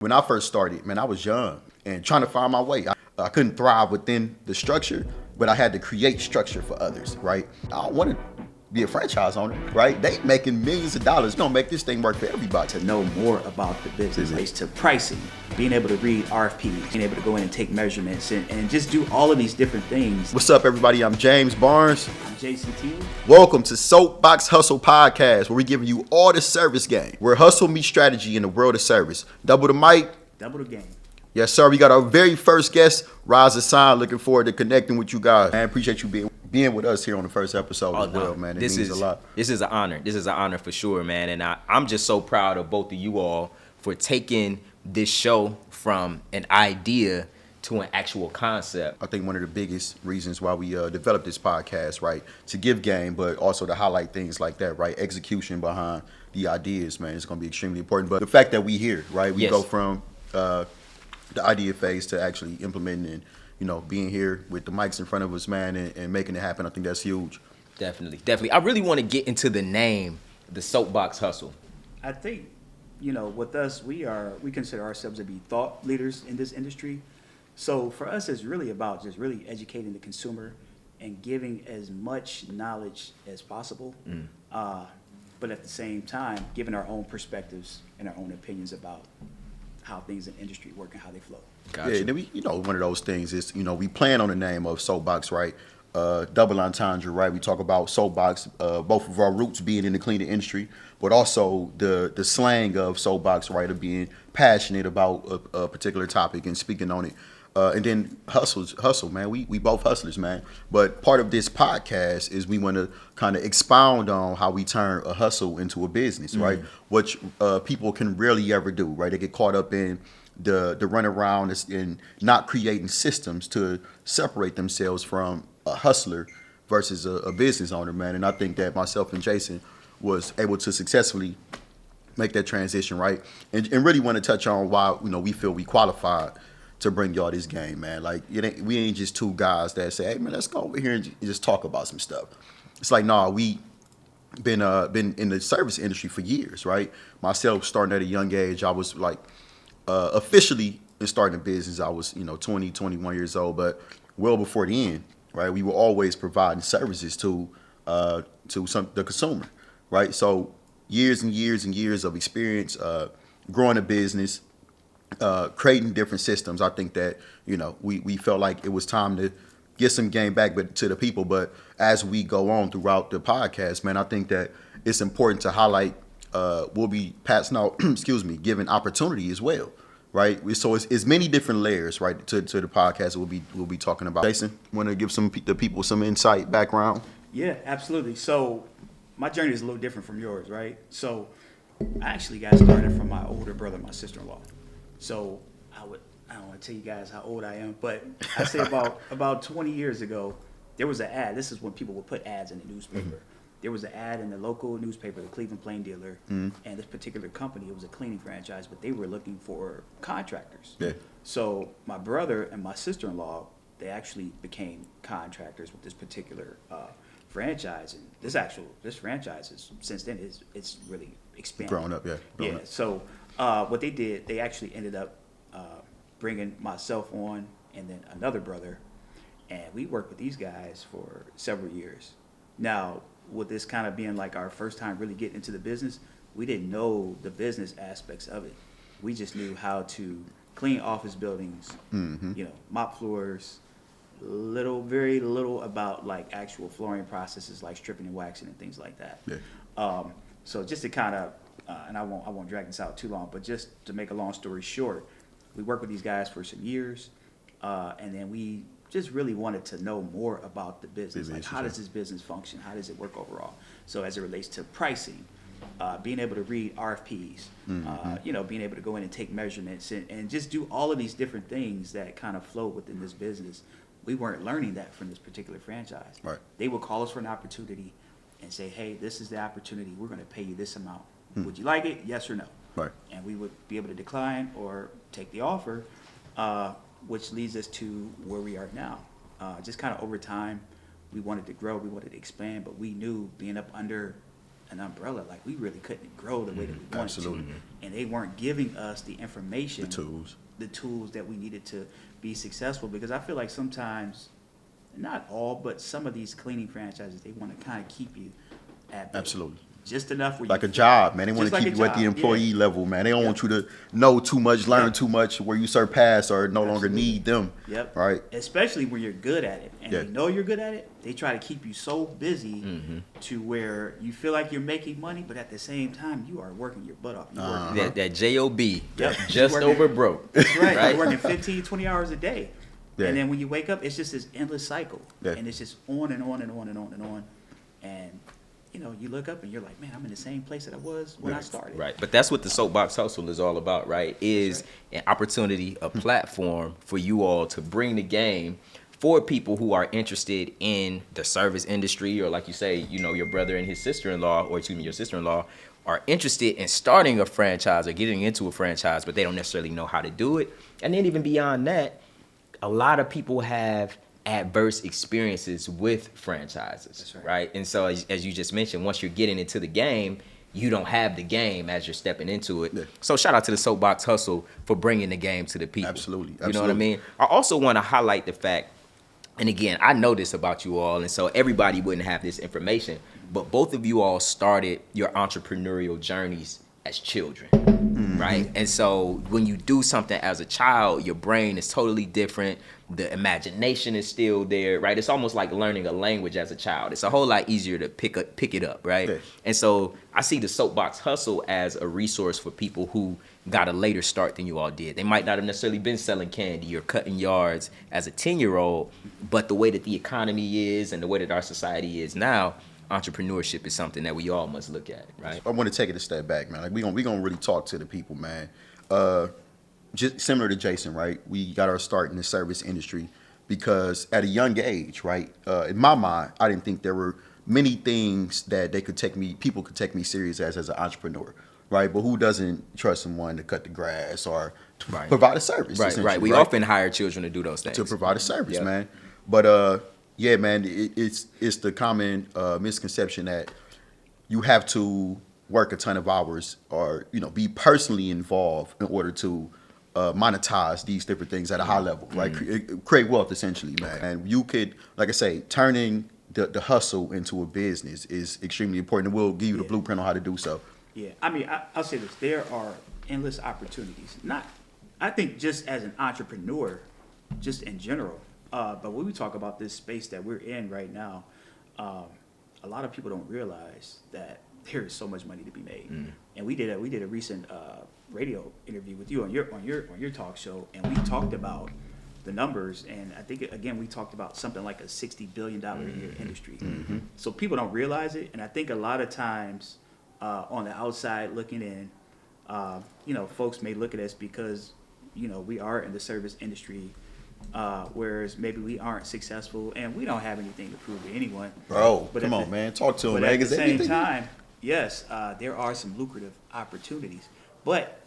When I first started, man, I was young and trying to find my way. I couldn't thrive within the structure, but I had to create structure for others, right? I don't want to be a franchise owner, right? They making millions of dollars. Don't make this thing work for everybody. To know more about the business, relates to pricing, being able to read RFPs, being able to go in and take measurements, and just do all of these different things. What's up, everybody? I'm James Barnes. I'm Jason Teal. Welcome to SoapBox Hustle Podcast, where we're giving you all the service game, where hustle meets strategy in the world of service. Double the mic. Double the game. Yes, sir. We got our very first guest, Rise Hassan. Looking forward to connecting with you guys. Man, appreciate you being with us here on the first episode as well, man. It means a lot. This is an honor. This is an honor for sure, man. And I'm just so proud of both of you all for taking this show from an idea to an actual concept. I think one of the biggest reasons why we developed this podcast, right, to give game, but also to highlight things like that, right, execution behind the ideas, man, it's going to be extremely important. But the fact that we here, right, we go from the idea phase to actually implementing and, you know, being here with the mics in front of us, man, and making it happen. I think that's huge. Definitely. I really want to get into the name, the SoapBox Hustle. I think, you know, with us, we consider ourselves to be thought leaders in this industry. So for us, it's really about just really educating the consumer and giving as much knowledge as possible. But at the same time, giving our own perspectives and our own opinions about how things in industry work and how they flow. Gotcha. Yeah, and then we, you know, one of those things is, you know, we plan on the name of SoapBox, right? Double entendre, right? We talk about SoapBox, both of our roots being in the cleaning industry, but also the slang of SoapBox, right? Of being passionate about a particular topic and speaking on it. And then hustle, man. We both hustlers, man. But part of this podcast is we want to kind of expound on how we turn a hustle into a business, right? Which people can rarely ever do, right? They get caught up in the run around and not creating systems to separate themselves from a hustler versus a business owner, man. And I think that myself and Jason was able to successfully make that transition, right? And really want to touch on why, you know, we feel we qualified to bring y'all this game, man. Like, we ain't just two guys that say, hey, man, let's go over here and just talk about some stuff. It's like, nah, we been in the service industry for years, right? Myself starting at a young age, I was like officially starting a business. I was, 20, 21 years old, but well before the end, right? We were always providing services to the consumer, right? So years and years and years of experience, growing a business, creating different systems. I think that, we felt like it was time to get some game back to the people. But as we go on throughout the podcast, man, I think that it's important to highlight, we'll be passing out, giving opportunity as well, right? So it's many different layers, right, to the podcast that we'll be talking about. Jason, want to give the people some insight, background? Yeah, absolutely. So my journey is a little different from yours, right? So I actually got started from my older brother, my sister-in-law. So I don't want to tell you guys how old I am, but I say about 20 years ago, there was an ad. This is when people would put ads in the newspaper. There was an ad in the local newspaper, the Cleveland Plain Dealer, and this particular company, it was a cleaning franchise, but they were looking for contractors. Yeah. So my brother and my sister-in-law, they actually became contractors with this particular franchise, and this franchise is since then it's really expanded. Grown up. So what they did, they actually ended up bringing myself on and then another brother, and we worked with these guys for several years. Now, with this kind of being like our first time really getting into the business, we didn't know the business aspects of it. We just knew how to clean office buildings, mop floors, very little about like actual flooring processes like stripping and waxing and things like that. Yeah. So just to kind of and I won't drag this out too long, but just to make a long story short, we worked with these guys for some years, and then we just really wanted to know more about the business. Like, how does this business function? How does it work overall? So as it relates to pricing, being able to read RFPs, being able to go in and take measurements and just do all of these different things that kind of flow within this business. We weren't learning that from this particular franchise. Right. They would call us for an opportunity and say, hey, this is the opportunity. We're going to pay you this amount. Would you like it? Yes or no? Right. And we would be able to decline or take the offer, which leads us to where we are now. Just kind of over time, we wanted to grow, we wanted to expand, but we knew being up under an umbrella. Like, we really couldn't grow the way that we wanted Absolutely. to. And they weren't giving us the information, The tools. that we needed to be successful. Because I feel like sometimes, not all, but some of these cleaning franchises, they want to kind of keep you at bay. Absolutely. Just enough where Like you a job, man. They want just to like keep a you at the job, employee yeah. level, man. They don't Yep. want you to know too much, learn Yep. too much, where you surpass or no longer Absolutely. need them. Yep. Right. Especially when you're good at it, and Yeah. they know you're good at it. They try to keep you so busy to where you feel like you're making money, but at the same time, you are working your butt off. You're working, That JOB, Yep. just Working- over broke. That's right. Right? You're working 15, 20 hours a day. Yeah. And then when you wake up, it's just this endless cycle. Yeah. And it's just on and on and on and on and on. And, you know, you look up and you're like, man, I'm in the same place that I was when I started. Right, but that's what the Soapbox Hustle is all about, right? Is an opportunity, a platform for you all to bring the game for people who are interested in the service industry, or like you say, you know, your brother and his sister-in-law, or excuse me, your sister-in-law, are interested in starting a franchise or getting into a franchise, but they don't necessarily know how to do it. And then even beyond that, a lot of people have adverse experiences with franchises, That's right. right? And so as you just mentioned, once you're getting into the game, you don't have the game as you're stepping into it. Yeah. So shout out to the Soapbox Hustle for bringing the game to the people. Absolutely, You know what I absolutely. mean? I also want to highlight the fact, and again, I know this about you all, and so everybody wouldn't have this information, but both of you all started your entrepreneurial journeys as children, right? And so when you do something as a child, your brain is totally different. The imagination is still there, right? It's almost like learning a language as a child. It's a whole lot easier to pick it up, right? Yeah. And so I see the Soapbox Hustle as a resource for people who got a later start than you all did. They might not have necessarily been selling candy or cutting yards as a 10-year-old, but the way that the economy is and the way that our society is now, entrepreneurship is something that we all must look at, right? I want to take it a step back, man. Like we gonna really talk to the people, man. Just similar to Jason, right? We got our start in the service industry because at a young age, right? In my mind, I didn't think there were many things that people could take me serious as an entrepreneur, right? But who doesn't trust someone to cut the grass or to Right. provide a service? Right. essentially, We often hire children to do those things. to provide a service, Yep. man. But yeah, man, it's the common misconception that you have to work a ton of hours or be personally involved in order to monetize these different things at a high level, right? Create wealth essentially, man. And you could, like I say, turning the hustle into a business is extremely important. And we'll give you the blueprint on how to do so. Yeah, I mean, I'll say this: there are endless opportunities. I think just as an entrepreneur, just in general. But when we talk about this space that we're in right now, a lot of people don't realize that there is so much money to be made. And we did a recent radio interview with you on your talk show, and we talked about the numbers. And I think again we talked about something like a $60 billion a year industry. So people don't realize it, and I think a lot of times. On the outside looking in, folks may look at us because, we are in the service industry, whereas maybe we aren't successful and we don't have anything to prove to anyone. Bro, But come at on, the- man. Talk to him, But man. at the Is there same anything- time, yes, there are some lucrative opportunities. But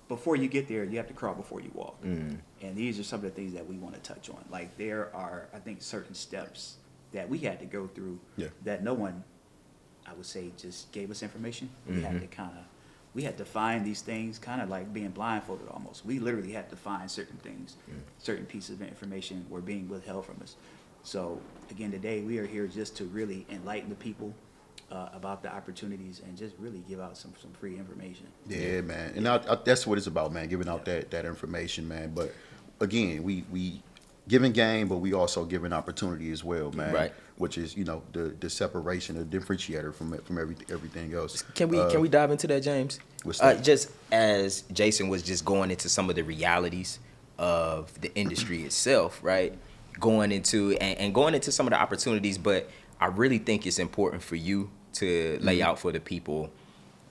before you get there, you have to crawl before you walk. And these are some of the things that we want to touch on. Like there are, I think, certain steps that we had to go through that no one, I would say, just gave us information. We had to find these things, kind of like being blindfolded almost. We literally had to find certain things, certain pieces of information were being withheld from us. So again, today we are here just to really enlighten the people about the opportunities and just really give out some free information. Yeah, man. And that's what it's about, man, giving out that information, man. But again, we giving game, but we also giving opportunity as well, man. Right. Which is, the separation, the differentiator from everything else. Can we dive into that, James? What's that? Just as Jason was just going into some of the realities of the industry itself, right? Going into some of the opportunities, but I really think it's important for you to lay out for the people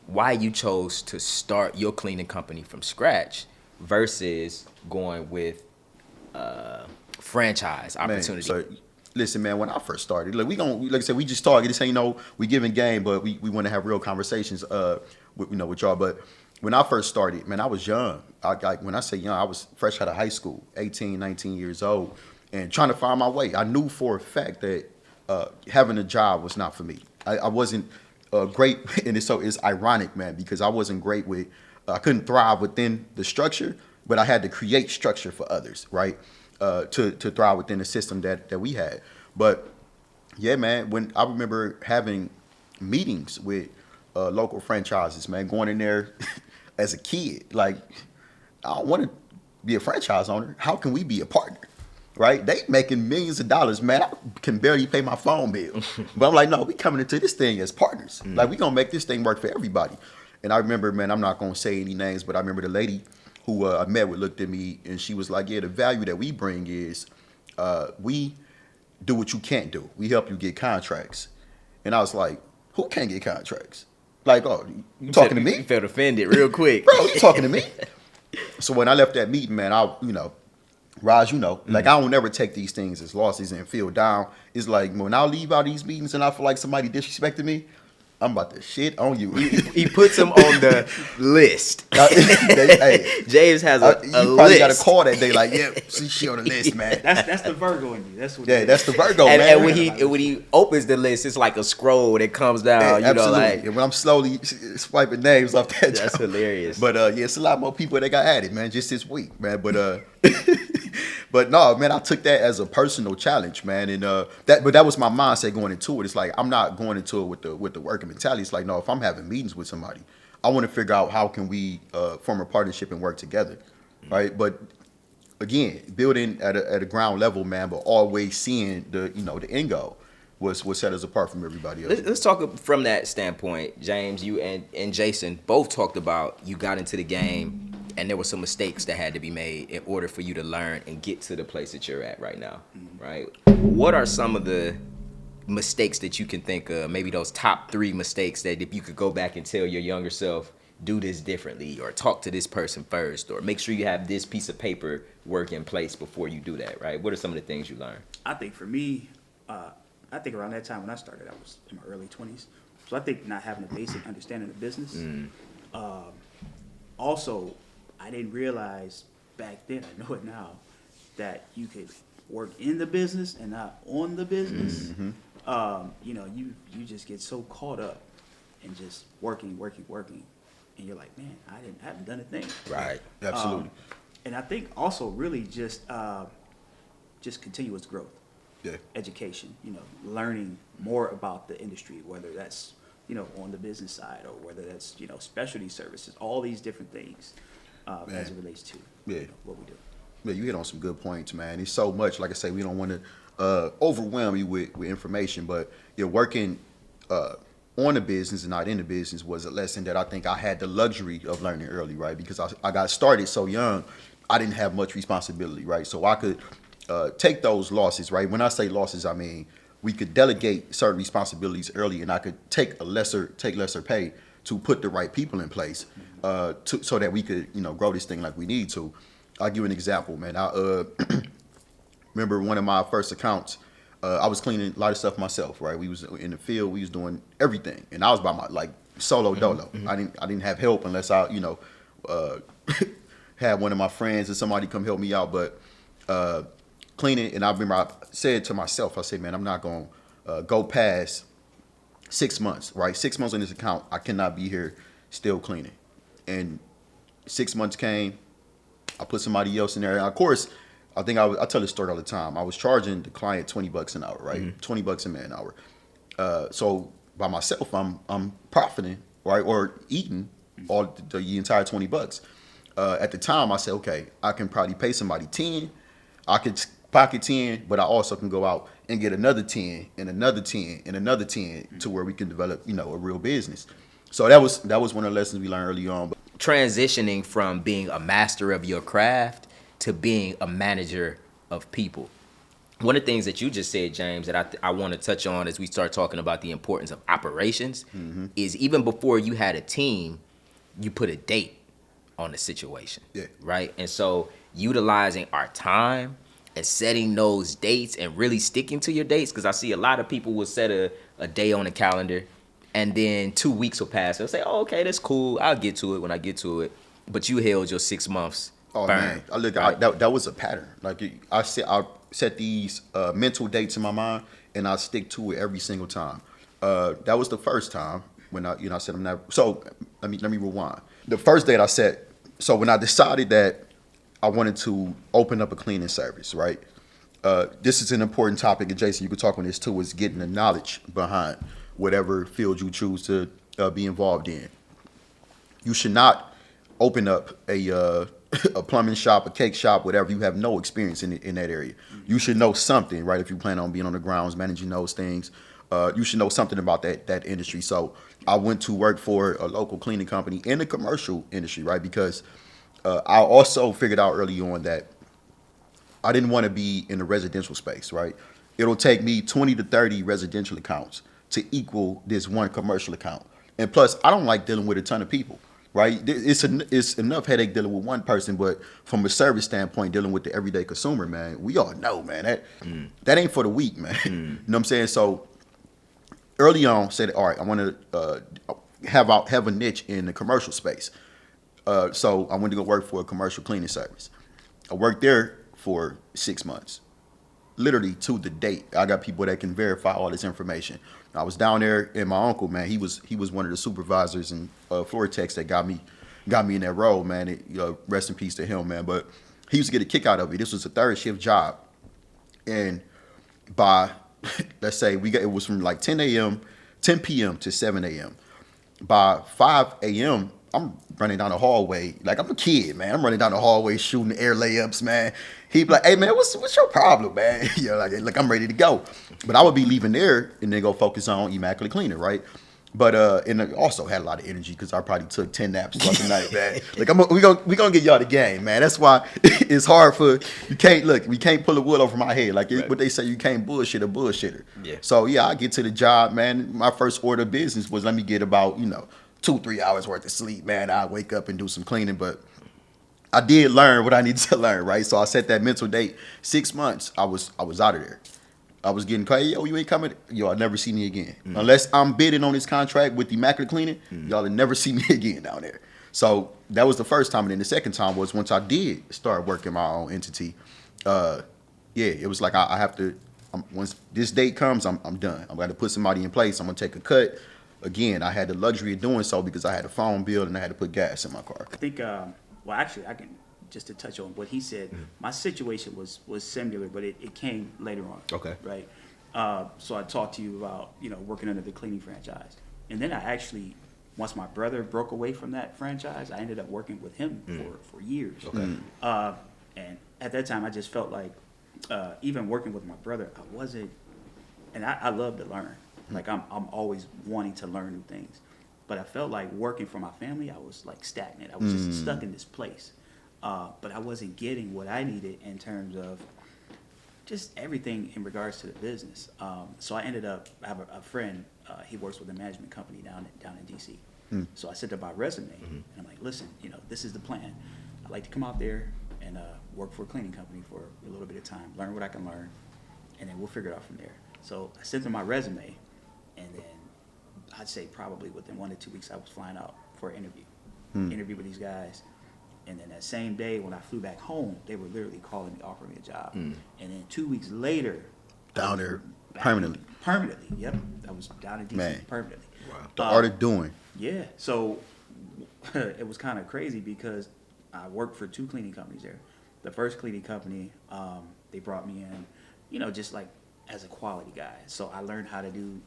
why you chose to start your cleaning company from scratch versus going with franchise opportunity. Man, so, listen, man, when I first started, like I said, we just started. This ain't we giving game, but we want to have real conversations, with y'all. But when I first started, man, I was young. When I say young, I was fresh out of high school, 18, 19 years old, and trying to find my way. I knew for a fact that having a job was not for me. I wasn't great, and it's ironic, man, because I wasn't great with, I couldn't thrive within the structure, but I had to create structure for others, right? To thrive within the system that we had. But yeah, man, when I remember having meetings with local franchises, man, going in there as a kid, like, I don't want to be a franchise owner. How can we be a partner? Right? They making millions of dollars, man. I can barely pay my phone bill. But I'm like, no, we coming into this thing as partners. Like, we gonna make this thing work for everybody. And I remember, man, I'm not gonna say any names, but I remember the lady who I met with looked at me and she was like, yeah, the value that we bring is we do what you can't do. We help you get contracts. And I was like, who can't get contracts? Like, oh, you talking to me? You felt offended real quick. Bro, you talking to me? So when I left that meeting, man, Raj, like, I don't ever take these things as losses and feel down. It's like when I leave out these meetings and I feel like somebody disrespected me, I'm about to shit on you. He puts them on the list. Hey, James has a you probably list. got a call that day, like, yeah, see, she on the list, man. That's the Virgo in you. That's what. Yeah, that's the Virgo, and, man. and when he opens the list, it's like a scroll that comes down. Yeah, you know, absolutely. like And when I'm slowly swiping names off that, that's job. hilarious. But yeah, it's a lot more people that got added, man, just this week, man. But but no, man, I took that as a personal challenge, man, and that was my mindset going into it. It's like I'm not going into it with the working mentality. It's like, no, if I'm having meetings with somebody, I want to figure out how can we form a partnership and work together, right? But again, building at a ground level, man, but always seeing the end goal was what set us apart from everybody else. Let's talk from that standpoint. James, you and Jason both talked about you got into the game and there were some mistakes that had to be made in order for you to learn and get to the place that you're at right now, right? What are some of the mistakes that you can think of, maybe those top 3 mistakes that if you could go back and tell your younger self, do this differently, or talk to this person first, or make sure you have this piece of paper work in place before you do that, right? What are some of the things you learned? I think for me, I think around that time when I started, I was in my early 20s. So I think not having a basic understanding of business. Also, I didn't realize back then, I know it now, that you could work in the business and not on the business. You just get so caught up in just working, and you're like, man, I haven't done a thing. Right. Absolutely. And I think also really just continuous growth. Yeah. Education, learning more about the industry, whether that's, on the business side or whether that's, specialty services, all these different things as it relates to what we do. Yeah, you hit on some good points, man. It's so much, like I say, we don't want to overwhelm you with information, but working on the business and not in the business was a lesson that I think I had the luxury of learning early, right? Because I got started so young, I didn't have much responsibility, right? So I could take those losses, right? When I say losses, I mean we could delegate certain responsibilities early, and I could take lesser pay to put the right people in place, so that we could grow this thing like we need to. I'll give you an example, man. I remember one of my first accounts. I was cleaning a lot of stuff myself, right? We was in the field, we was doing everything, and I was by my solo dolo. I didn't have help unless I had one of my friends or somebody come help me out, but cleaning. And I remember I said to myself, I said, man, I'm not going to go past 6 months, right? 6 months on this account, I cannot be here still cleaning. And 6 months came, I put somebody else in there. And of course, I think I tell this story all the time. I was charging the client $20 an hour, right? $20 a man hour. So by myself, I'm profiting, right? Or eating all the entire $20. At the time, I said, okay, I can probably pay somebody 10. I could pocket 10, but I also can go out and get another 10 and another 10 and another 10 to where we can develop, a real business. So that was one of the lessons we learned early on. Transitioning from being a master of your craft to being a manager of people. One of the things that you just said, James, that I want to touch on as we start talking about the importance of operations is even before you had a team, you put a date on the situation, right? And so utilizing our time and setting those dates and really sticking to your dates, because I see a lot of people will set a day on the calendar and then 2 weeks will pass. They'll say, oh, okay, that's cool. I'll get to it when I get to it. But you held your 6 months. Oh, firm, man. right? That was a pattern. Like I set these mental dates in my mind, and I stick to it every single time. That was the first time. when I said I'm not. So let me rewind. The first date I said. So when I decided that I wanted to open up a cleaning service, right? This is an important topic, and Jason, you could talk on this too. Is getting the knowledge behind whatever field you choose to be involved in. You should not open up a a plumbing shop, a cake shop, whatever. You have no experience in that area. You should know something, right? If you plan on being on the grounds, managing those things, you should know something about that industry. So I went to work for a local cleaning company in the commercial industry, right? Because I also figured out early on that I didn't want to be in the residential space, right? It'll take me 20 to 30 residential accounts to equal this one commercial account. And plus, I don't like dealing with a ton of people, right? It's enough headache dealing with one person, but from a service standpoint, dealing with the everyday consumer, man, we all know, man, that ain't for the weak, man. You know what I'm saying? So early on, said, all right, I want to have a niche in the commercial space. So I went to go work for a commercial cleaning service. I worked there for 6 months, literally to the date. I got people that can verify all this information. I was down there, and my uncle, man, he was one of the supervisors and floor techs that got me in that role, man. Rest in peace to him, man. But he used to get a kick out of it. This was a third shift job, and by let's say it was from like 10 p.m. to 7 a.m. By 5 a.m., I'm running down the hallway like I'm a kid, man. I'm running down the hallway shooting air layups, man. He'd be like, "Hey, man, what's your problem, man?" Like I'm ready to go. But I would be leaving there and then go focus on Immaculate cleaning, right? But and I also had a lot of energy because I probably took 10 naps throughout the night, man. Like we gonna get y'all the game, man. That's why it's hard we can't pull a wool over my head. Like Right. what they say, you can't bullshit a bullshitter. Yeah. So yeah, I get to the job, man. My first order of business was let me get about 2-3 hours worth of sleep, man. I wake up and do some cleaning, but I did learn what I needed to learn, right? So I set that mental date. 6 months, I was out of there. I was getting crazy. Yo, you ain't coming. Yo, I'll never see me again. Unless I'm bidding on this contract with the Immaculate Cleaning, y'all will never see me again down there. So that was the first time. And then the second time was once I did start working my own entity. It was like I have to, once this date comes, I'm done. I'm going to put somebody in place. I'm going to take a cut. Again, I had the luxury of doing so because I had a phone bill and I had to put gas in my car. I think, well, actually, I can just to touch on what he said. My situation was similar, but it came later on. Okay. Right. So I talked to you about working under the cleaning franchise, and then I actually, once my brother broke away from that franchise, I ended up working with him for years. Okay. And at that time, I just felt like even working with my brother, I wasn't, and I love to learn. Like I'm always wanting to learn new things, but I felt like working for my family, I was like stagnant. I was just stuck in this place, but I wasn't getting what I needed in terms of just everything in regards to the business. So I ended up, I have a friend, he works with a management company down in DC. So I sent him my resume, and I'm like, listen, this is the plan. I'd like to come out there and work for a cleaning company for a little bit of time, learn what I can learn, and then we'll figure it out from there. So I sent him my resume. And then I'd say probably within 1 to 2 weeks, I was flying out for an interview with these guys. And then that same day when I flew back home, they were literally calling me, offering me a job. And then 2 weeks later, Down there permanently. Permanently, yep. I was down in DC permanently. Wow. The art of doing. Yeah, so it was kind of crazy because I worked for 2 cleaning companies there. The first cleaning company, they brought me in, just like as a quality guy. So I learned how to do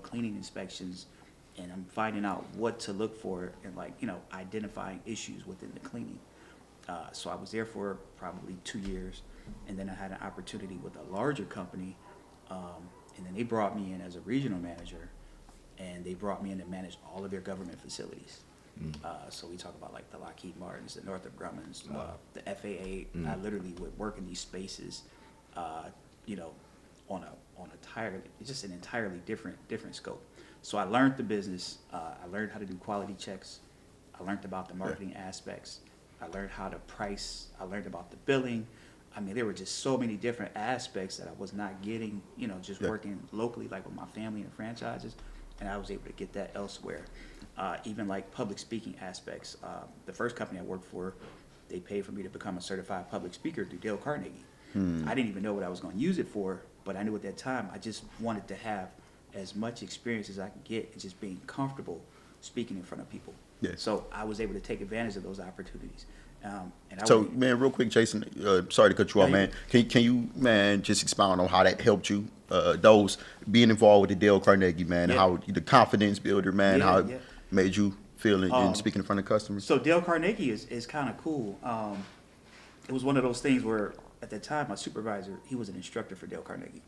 cleaning inspections, and I'm finding out what to look for and identifying issues within the cleaning. So I was there for probably 2 years, and then I had an opportunity with a larger company, and then they brought me in as a regional manager, and they brought me in to manage all of their government facilities. So we talk about like the Lockheed Martins, the Northrop Grummons, the FAA. I literally would work in these spaces, on an entirely different scope. So I learned the business. I learned how to do quality checks. I learned about the marketing aspects. I learned how to price. I learned about the billing. I mean, there were just so many different aspects that I was not getting, just working locally, like with my family and franchises. And I was able to get that elsewhere. Even like public speaking aspects. The first company I worked for, they paid for me to become a certified public speaker through Dale Carnegie. I didn't even know what I was going to use it for, but I knew at that time I just wanted to have as much experience as I could get and just being comfortable speaking in front of people. Yeah. So I was able to take advantage of those opportunities. And I So, would- man, real quick, Jason, sorry to cut you off, Yeah, man. Can you, man, just expound on how that helped you? Those being involved with the Dale Carnegie, man, Yeah. how the confidence builder, man, Yeah, how it yeah. made you feel in speaking in front of customers. So Dale Carnegie is kind of cool. It was one of those things where at the time my supervisor, he was an instructor for Dale Carnegie.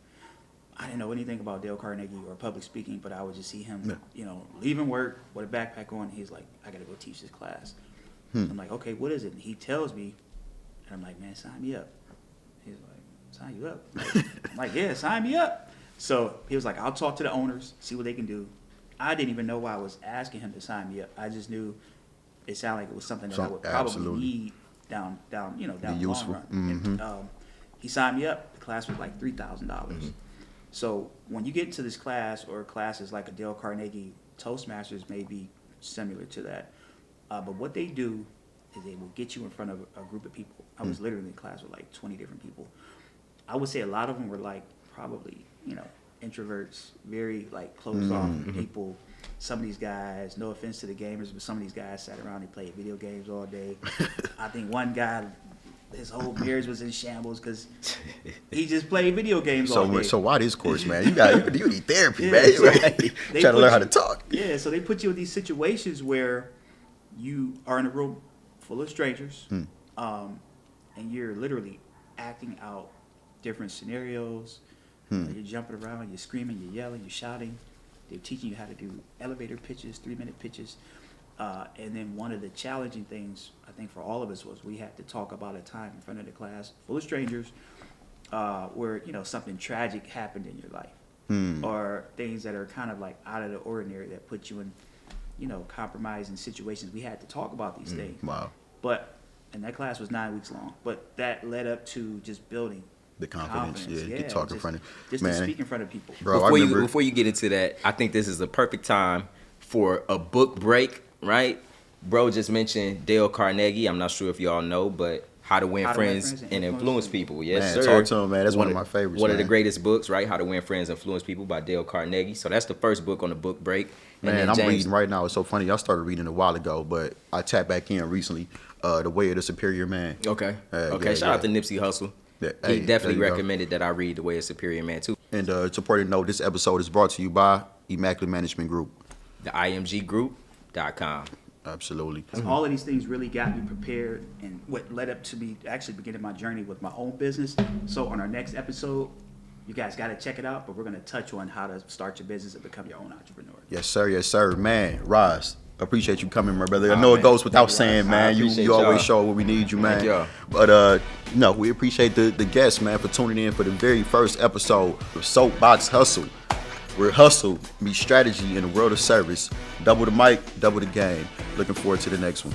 I didn't know anything about Dale Carnegie or public speaking, but I would just see him, leaving work with a backpack on. He's like, I got to go teach this class. I'm like, okay, what is it? And he tells me, and I'm like, man, sign me up. He's like, sign you up? I'm like, yeah, sign me up. So he was like, I'll talk to the owners, see what they can do. I didn't even know why I was asking him to sign me up. I just knew it sounded like it was something that I would probably Absolutely. need down the long useful. run. And, he signed me up. The class was like $3,000. So when you get into this class or classes like a Dale Carnegie, Toastmasters may be similar to that. But what they do is they will get you in front of a group of people. I was literally in class with like 20 different people. I would say a lot of them were like probably, introverts, very like closed off people. Some of these guys, no offense to the gamers, but some of these guys sat around and played video games all day. I think one guy, his whole marriage was in shambles because he just played video games all day. So why this course, man? You need therapy, Yeah, man. so Right? they Trying to put learn how you- to talk. Yeah, so they put you in these situations where you are in a room full of strangers, and you're literally acting out different scenarios. You're jumping around, you're screaming, you're yelling, you're shouting. They're teaching you how to do elevator pitches, 3-minute pitches. And then one of the challenging things, I think, for all of us was we had to talk about a time in front of the class full of strangers where, something tragic happened in your life. Or things that are kind of like out of the ordinary that put you in, compromising situations. We had to talk about these things. Wow. And that class was 9 weeks long. But that led up to just building The confidence, yeah, you talk in front of, just man. to speak in front of people. Bro, I remember, Before you get into that, I think this is the perfect time for a book break, right? Bro just mentioned Dale Carnegie. I'm not sure if y'all know, but How to Win Friends and Influence People. Yes, man, sir. talk to him, man. That's one of my favorites, One of the man. greatest books, right? How to Win Friends and Influence People by Dale Carnegie. So that's the first book on the book break. And man, then I'm James- reading right now. It's so funny. I started reading a while ago, but I tapped back in recently. The Way of the Superior Man. Okay. Okay. yeah, Shout out to yeah. Nipsey Hussle. Yeah, He hey, definitely there you go. recommended that I read The Way of Superior Man too. And it's important to know this episode is brought to you by Immaculate Management Group. The imggroup.com. Absolutely. All of these things really got me prepared and what led up to me actually beginning my journey with my own business. So on our next episode, you guys got to check it out, but we're going to touch on how to start your business and become your own entrepreneur. Yes, sir. Yes, sir. Man, Roz, appreciate you coming, my brother. I Nah, know it man. goes without Thank you, saying, Roz. I man. appreciate You always y'all. show when we need you, man. Thank y'all. But we appreciate the guests, man, for tuning in for the very first episode of Soapbox Hustle. Where hustle meets strategy in the world of service. Double the mic, double the game. Looking forward to the next one.